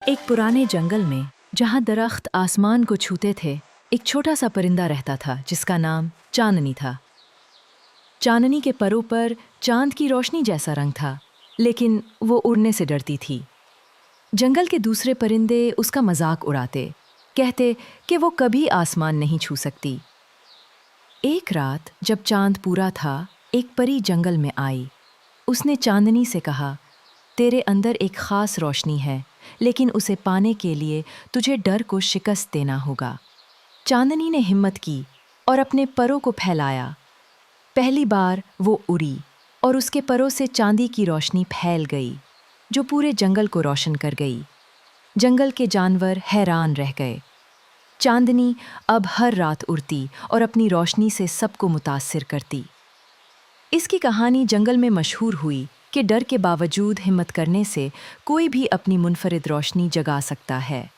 एक पुराने जंगल में जहाँ दरख्त आसमान को छूते थे, एक छोटा सा परिंदा रहता था जिसका नाम चांदनी था। चांदनी के परों पर चांद की रोशनी जैसा रंग था, लेकिन वो उड़ने से डरती थी। जंगल के दूसरे परिंदे उसका मजाक उड़ाते, कहते कि वो कभी आसमान नहीं छू सकती। एक रात जब चांद पूरा था, एक परी जंगल में आई। उसने चांदनी से कहा, तेरे अंदर एक खास रोशनी है, लेकिन उसे पाने के लिए तुझे डर को शिकस्त देना होगा। चांदनी ने हिम्मत की और अपने परों को फैलाया। पहली बार वो उड़ी और उसके परों से चांदी की रोशनी फैल गई, जो पूरे जंगल को रोशन कर गई। जंगल के जानवर हैरान रह गए। चांदनी अब हर रात उड़ती और अपनी रोशनी से सबको मुतासिर करती। इसकी कहानी जंगल में मशहूर हुई कि डर के बावजूद हिम्मत करने से कोई भी अपनी मुनफरिद रोशनी जगा सकता है।